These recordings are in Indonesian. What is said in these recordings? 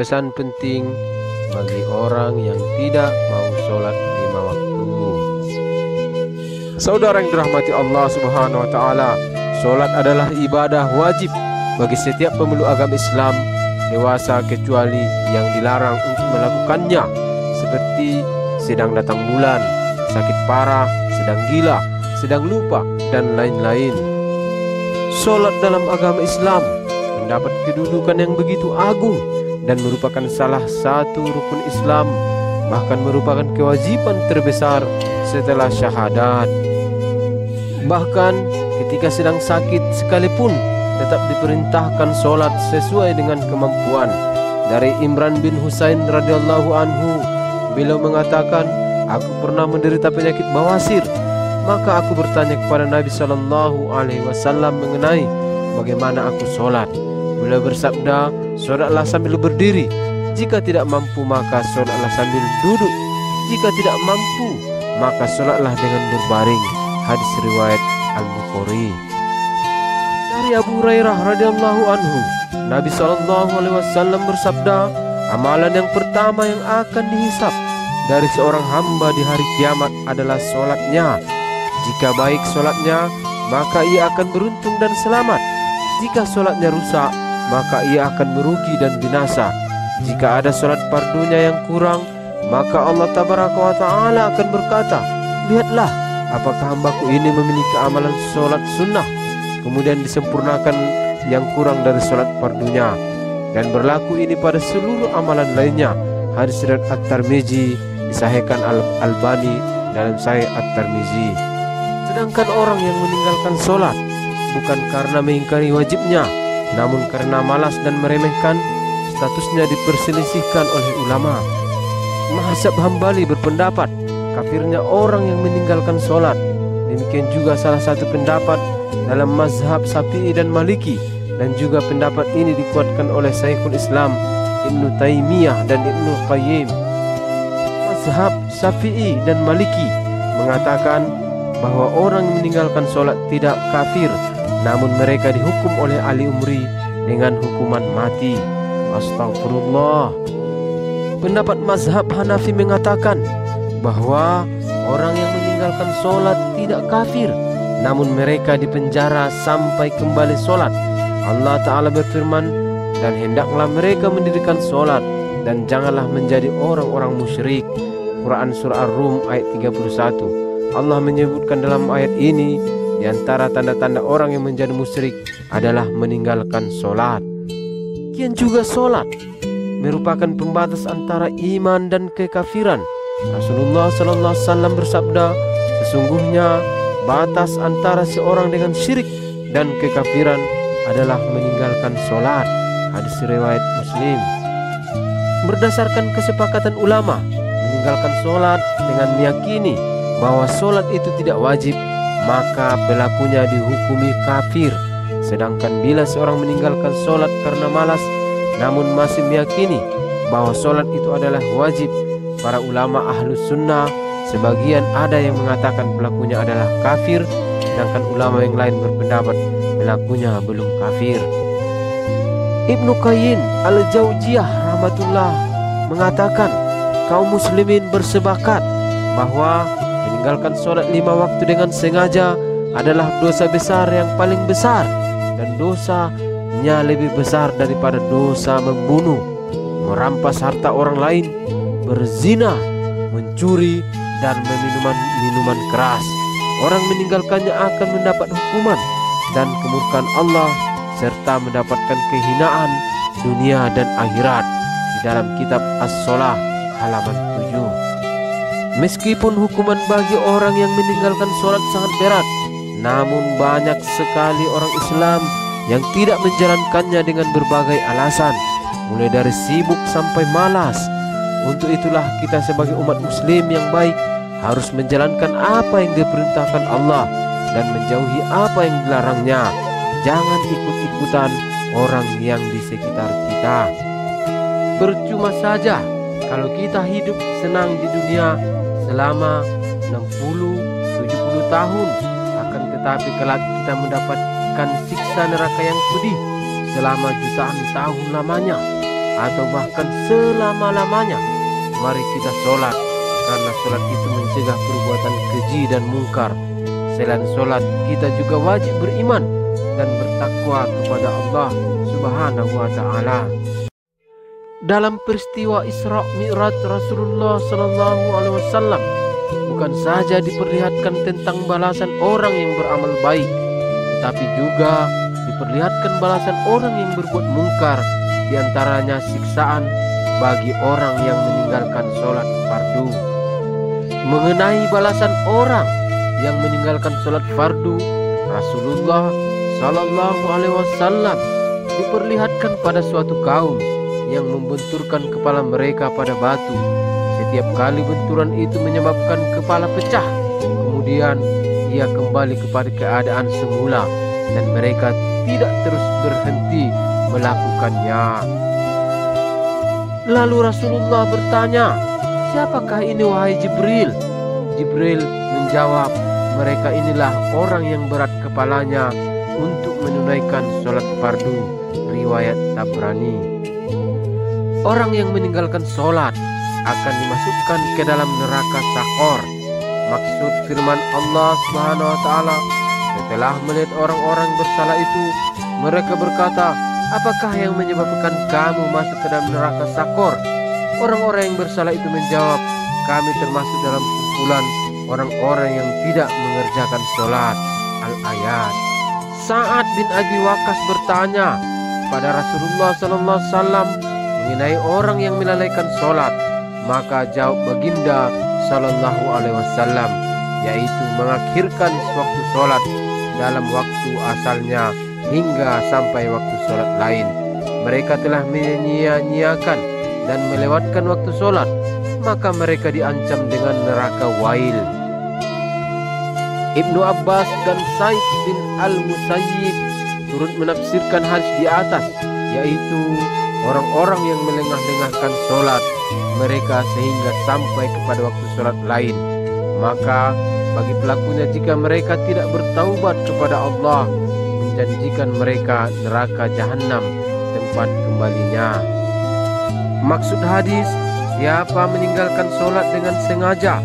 pesan penting bagi orang yang tidak mau sholat 5 waktu. Saudara yang dirahmati Allah Subhanahu wa taala, sholat adalah ibadah wajib bagi setiap pemeluk agama Islam dewasa kecuali yang dilarang untuk melakukannya, seperti sedang datang bulan, sakit parah, sedang gila, sedang lupa, dan lain-lain. Sholat dalam agama Islam mendapat kedudukan yang begitu agung dan merupakan salah satu rukun Islam, bahkan merupakan kewajiban terbesar setelah syahadat. Bahkan ketika sedang sakit sekalipun tetap diperintahkan sholat sesuai dengan kemampuan. Dari Imran bin Husain radhiyallahu anhu, beliau mengatakan, aku pernah menderita penyakit bawasir, maka aku bertanya kepada Nabi Shallallahu Alaihi Wasallam mengenai bagaimana aku sholat. Beliau bersabda, sholatlah sambil berdiri, jika tidak mampu maka sholatlah sambil duduk, jika tidak mampu maka sholatlah dengan berbaring. Hadis riwayat Al-Bukhari. Dari Abu Hurairah radhiyallahu anhu, Nabi Shallallahu Alaihi Wasallam bersabda, amalan yang pertama yang akan dihisab dari seorang hamba di hari kiamat adalah sholatnya. Jika baik sholatnya, maka ia akan beruntung dan selamat. Jika sholatnya rusak, maka ia akan merugi dan binasa. Jika ada sholat fardunya yang kurang, maka Allah Tabaraka wa Ta'ala akan berkata, lihatlah, apakah hambaku ini memiliki amalan sholat sunnah, kemudian disempurnakan yang kurang dari sholat fardunya. Dan berlaku ini pada seluruh amalan lainnya. Hadis riwayat At-Tirmizi, disahihkan Al-Albani dalam Sahih At-Tirmizi. Sedangkan orang yang meninggalkan sholat bukan karena mengingkari wajibnya, namun karena malas dan meremehkan, statusnya diperselisihkan oleh ulama. Mazhab Hambali berpendapat kafirnya orang yang meninggalkan sholat. Demikian juga salah satu pendapat dalam mazhab Syafi'i dan Maliki, dan juga pendapat ini dikuatkan oleh Syekhul Islam Ibnu Taimiyah dan Ibnu Qayyim. Mazhab Syafi'i dan Maliki mengatakan bahwa orang yang meninggalkan sholat tidak kafir, namun mereka dihukum oleh ahli umri dengan hukuman mati. Astagfirullah. Pendapat mazhab Hanafi mengatakan bahwa orang yang meninggalkan sholat tidak kafir, namun mereka dipenjara sampai kembali sholat. Allah Ta'ala berfirman, dan hendaklah mereka mendirikan sholat, dan janganlah menjadi orang-orang musyrik. Quran Surah Ar-Rum ayat 31. Allah menyebutkan dalam ayat ini, di antara tanda-tanda orang yang menjadi musyrik adalah meninggalkan sholat. Kian juga sholat merupakan pembatas antara iman dan kekafiran. Rasulullah Sallallahu Alaihi Wasallam bersabda, sesungguhnya batas antara seorang dengan syirik dan kekafiran adalah meninggalkan sholat. Hadis riwayat Muslim. Berdasarkan kesepakatan ulama, meninggalkan sholat dengan meyakini bahwa sholat itu tidak wajib, maka pelakunya dihukumi kafir. Sedangkan bila seorang meninggalkan sholat karena malas, namun masih meyakini bahwa sholat itu adalah wajib, para ulama ahlus sunnah sebagian ada yang mengatakan pelakunya adalah kafir, sedangkan ulama yang lain berpendapat pelakunya belum kafir. Ibnu Qayyim Al-Jauziyah rahmatullah mengatakan kaum muslimin bersepakat bahwa meninggalkan sholat 5 waktu dengan sengaja adalah dosa besar yang paling besar, dan dosanya lebih besar daripada dosa membunuh, merampas harta orang lain, berzina, mencuri, dan meminum minuman keras. Orang meninggalkannya akan mendapat hukuman dan kemurkaan Allah, serta mendapatkan kehinaan dunia dan akhirat. Di dalam kitab As-Shalah halaman 7. Meskipun hukuman bagi orang yang meninggalkan sholat sangat berat, namun banyak sekali orang Islam yang tidak menjalankannya dengan berbagai alasan, mulai dari sibuk sampai malas. Untuk itulah kita sebagai umat muslim yang baik harus menjalankan apa yang diperintahkan Allah dan menjauhi apa yang dilarangnya. Jangan ikut-ikutan orang yang di sekitar kita. Percuma saja kalau kita hidup senang di dunia selama 60-70 tahun, akan tetapi kelak kita mendapatkan siksa neraka yang pedih selama jutaan tahun lamanya. atau bahkan selama-lamanya, mari kita sholat, karena sholat itu mencegah perbuatan keji dan mungkar. Selain sholat, kita juga wajib beriman dan bertakwa kepada Allah Subhanahu wa Ta'ala. Dalam peristiwa Isra Mi'raj Rasulullah Sallallahu Alaihi Wasallam, bukan saja diperlihatkan tentang balasan orang yang beramal baik, tetapi juga diperlihatkan balasan orang yang berbuat mungkar, diantaranya siksaan bagi orang yang meninggalkan sholat fardu. Mengenai balasan orang yang meninggalkan sholat fardu, Rasulullah Sallallahu Alaihi Wasallam diperlihatkan pada suatu kaum yang membenturkan kepala mereka pada batu. Setiap kali benturan itu menyebabkan kepala pecah, kemudian ia kembali kepada keadaan semula dan mereka tidak terus berhenti melakukannya. Lalu Rasulullah bertanya, "Siapakah ini wahai Jibril?" Jibril menjawab, "Mereka inilah orang yang berat kepalanya untuk menunaikan sholat fardu." Riwayat Tabrani. Orang yang meninggalkan sholat akan dimasukkan ke dalam neraka Sakor. Maksud firman Allah Subhanahu wa Ta'ala, setelah melihat orang-orang bersalah itu, mereka berkata, "Apakah yang menyebabkan kamu masuk ke dalam neraka Sakor?" Orang-orang yang bersalah itu menjawab, "Kami termasuk dalam kumpulan orang-orang yang tidak mengerjakan sholat." Al-Ayat. Sa'ad bin Abi Waqqas bertanya pada Rasulullah SAW mengenai orang yang melalaikan sholat, maka jawab baginda Sallallahu Alaihi Wasallam, yaitu mengakhirkan waktu sholat dalam waktu asalnya hingga sampai waktu sholat lain. Mereka telah menyia-nyiakan dan melewatkan waktu sholat, maka mereka diancam dengan neraka wail. Ibnu Abbas dan Said bin Al-Musayyib turut menafsirkan hadis di atas, yaitu orang-orang yang melengah-lengahkan sholat mereka sehingga sampai kepada waktu sholat lain. Maka bagi pelakunya, jika mereka tidak bertaubat kepada Allah, menjanjikan mereka neraka jahanam tempat kembalinya. Maksud hadis, siapa meninggalkan sholat dengan sengaja,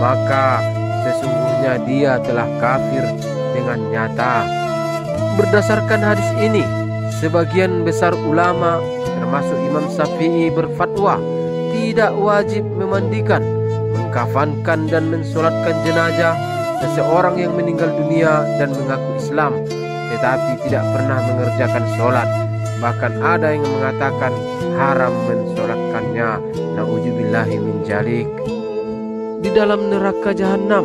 maka sesungguhnya dia telah kafir dengan nyata. Berdasarkan hadis ini, sebagian besar ulama termasuk Imam Syafi'i berfatwa tidak wajib memandikan, mengkafankan dan mensolatkan jenazah seseorang yang meninggal dunia dan mengaku Islam tetapi tidak pernah mengerjakan sholat. Bahkan ada yang mengatakan haram mensolatkannya. Na'udzubillahi min dzalik. Di dalam neraka jahanam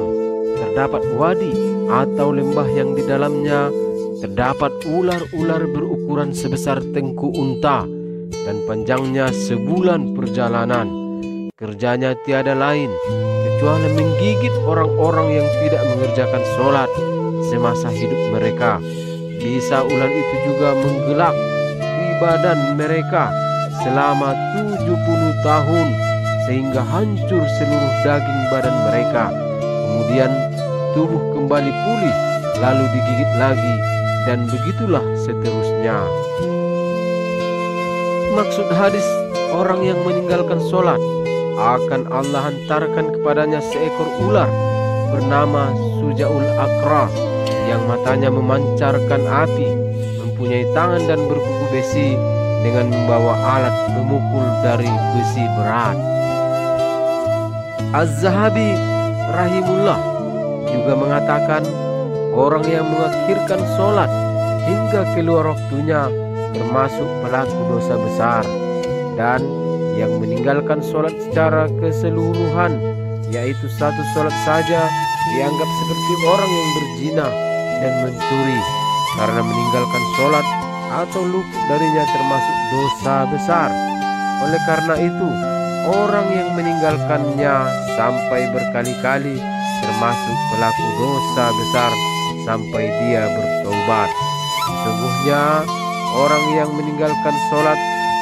terdapat wadi atau lembah yang di dalamnya terdapat ular-ular berukuran sebesar tengku unta dan panjangnya sebulan perjalanan. Kerjanya tiada lain kecuali menggigit orang-orang yang tidak mengerjakan sholat semasa hidup mereka. Bisa ular itu juga menggelak di badan mereka selama 70 tahun sehingga hancur seluruh daging badan mereka. Kemudian tubuh kembali pulih, lalu digigit lagi, dan begitulah seterusnya. Maksud hadis, orang yang meninggalkan sholat akan Allah hantarkan kepadanya seekor ular bernama Sujaul Akra yang matanya memancarkan api, mempunyai tangan dan berkuku besi dengan membawa alat pemukul dari besi berat. Az-Zahabi rahimullah juga mengatakan orang yang mengakhirkan sholat hingga keluar waktunya termasuk pelaku dosa besar, dan yang meninggalkan sholat secara keseluruhan, yaitu satu sholat saja, dianggap seperti orang yang berzina dan mencuri, karena meninggalkan sholat atau luput darinya termasuk dosa besar. Oleh karena itu, orang yang meninggalkannya sampai berkali-kali termasuk pelaku dosa besar sampai dia bertobat. Sesungguhnya orang yang meninggalkan sholat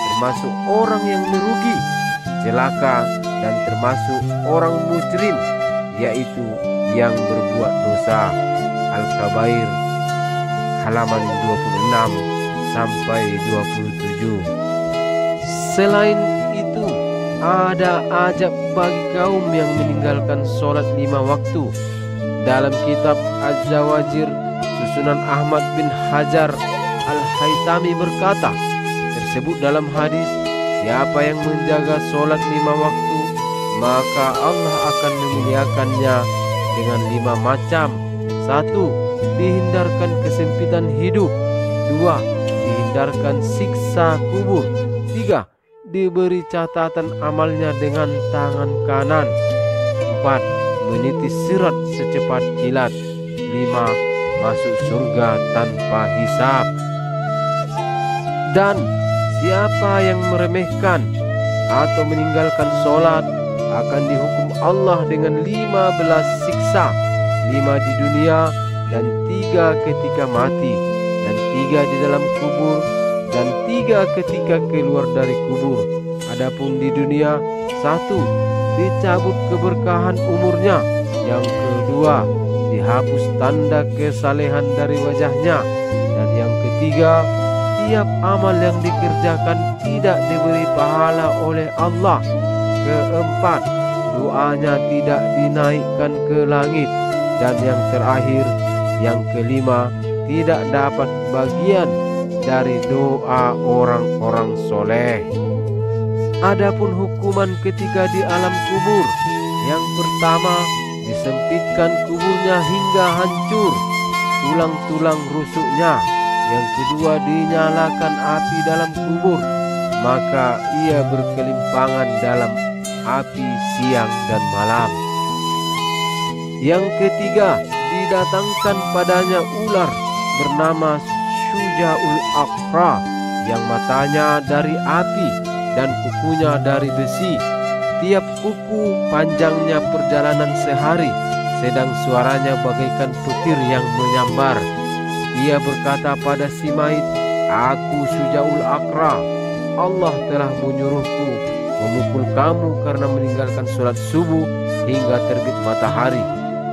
termasuk orang yang merugi, celaka, dan termasuk orang mujrim, yaitu yang berbuat dosa. Al-Kabair halaman 26 sampai 27. Selain itu, ada ajab bagi kaum yang meninggalkan sholat 5 waktu. Dalam kitab Az-Zawajir, susunan Ahmad bin Hajar Al-Haytami berkata, tersebut dalam hadis, siapa yang menjaga sholat 5 waktu, maka Allah akan memuliakannya dengan 5 macam. 1. Dihindarkan kesempitan hidup. 2. Dihindarkan siksa kubur. 3. Diberi catatan amalnya dengan tangan kanan. 4. Meniti sirat secepat kilat. 5. Masuk surga tanpa hisab. Dan siapa yang meremehkan atau meninggalkan sholat akan dihukum Allah dengan 15 siksa, 5 di dunia dan 3 ketika mati, dan 3 di dalam kubur, dan 3 ketika keluar dari kubur. Adapun di dunia, 1. Dicabut keberkahan umurnya. Yang kedua, dihapus tanda kesalehan dari wajahnya. Dan yang ketiga, tiap amal yang dikerjakan tidak diberi pahala oleh Allah. Keempat, doanya tidak dinaikkan ke langit. Dan yang terakhir, yang kelima, tidak dapat bagian dari doa orang-orang soleh. Adapun hukuman ketika di alam kubur, yang pertama, disempitkan kuburnya hingga hancur tulang-tulang rusuknya. Yang kedua, dinyalakan api dalam kubur, maka ia berkelimpangan dalam api siang dan malam. Yang ketiga, didatangkan padanya ular bernama Syuja'ul Aqra, yang matanya dari api dan kukunya dari besi. Tiap kuku panjangnya perjalanan sehari, sedang suaranya bagaikan petir yang menyambar. Ia berkata pada si mayit, "Aku Syuja'ul Aqra. Allah telah menyuruhku memukul kamu karena meninggalkan sholat subuh hingga terbit matahari,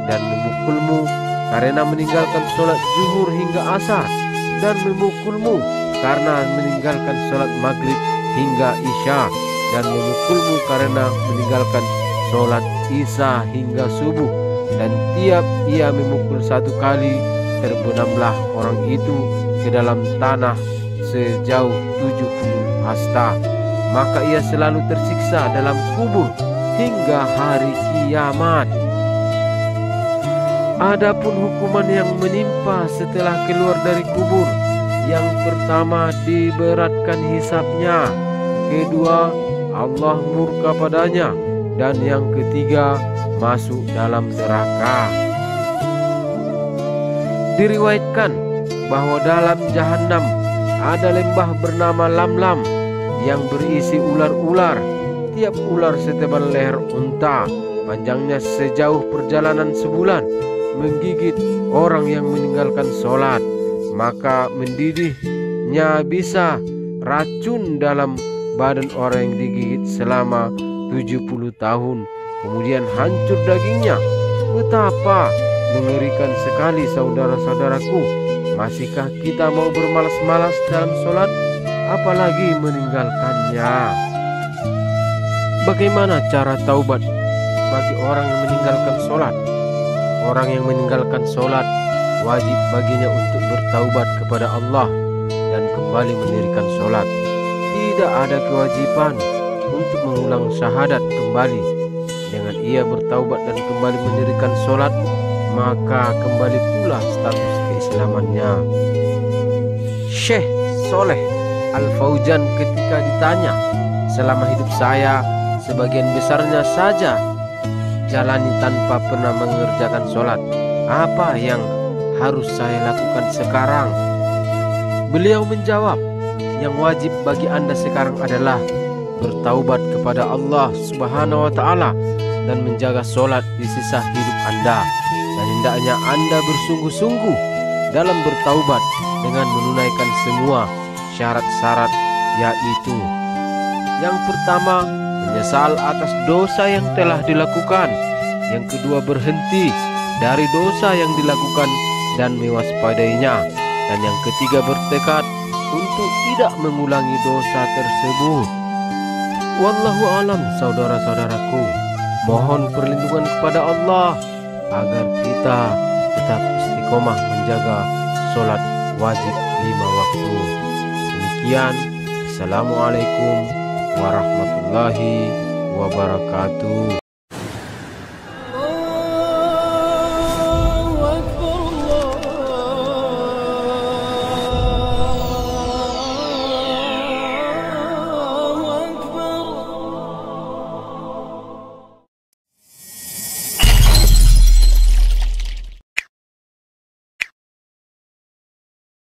dan memukulmu karena meninggalkan sholat zuhur hingga asar, dan memukulmu karena meninggalkan sholat maghrib hingga isya, dan memukulmu karena meninggalkan sholat isya hingga subuh. Dan tiap ia memukul 1 kali, terbenamlah orang itu ke dalam tanah sejauh 70 hasta. Maka ia selalu tersiksa dalam kubur hingga hari kiamat." Adapun hukuman yang menimpa setelah keluar dari kubur, yang pertama, diberatkan hisabnya. Kedua, Allah murka padanya. Dan yang ketiga, masuk dalam neraka. Diriwayatkan bahwa dalam Jahannam ada lembah bernama Lamlam yang berisi ular-ular. Tiap ular setebal leher unta, panjangnya sejauh perjalanan sebulan, menggigit orang yang meninggalkan sholat. Maka mendidihnya bisa racun dalam badan orang yang digigit selama 70 tahun. Kemudian hancur dagingnya. Betapa mengerikan sekali, saudara-saudaraku. Masihkah kita mau bermalas-malas dalam sholat, apalagi meninggalkannya? Bagaimana cara taubat bagi orang yang meninggalkan sholat? Orang yang meninggalkan sholat wajib baginya untuk bertaubat kepada Allah dan kembali mendirikan sholat. Tidak ada kewajiban untuk mengulang syahadat kembali. Dengan ia bertaubat dan kembali mendirikan sholat, maka kembali pula status keislamannya. Syekh Soleh Al-Fauzan ketika ditanya, "Selama hidup saya, sebagian besarnya saja jalani tanpa pernah mengerjakan sholat. Apa yang harus saya lakukan sekarang?" Beliau menjawab, "Yang wajib bagi Anda sekarang adalah bertaubat kepada Allah Subhanahu wa Ta'ala dan menjaga sholat di sisa hidup Anda. Dan hendaknya Anda bersungguh-sungguh dalam bertaubat dengan menunaikan semua syarat-syarat, yaitu yang pertama, menyesal atas dosa yang telah dilakukan. Yang kedua, berhenti dari dosa yang dilakukan dan mewaspadainya. Dan yang ketiga, bertekad untuk tidak mengulangi dosa tersebut. Wallahu alam, saudara-saudaraku. Mohon perlindungan kepada Allah agar kita tetap istiqomah menjaga sholat wajib 5 waktu. Demikian, Assalamualaikum warahmatullahi wabarakatuh.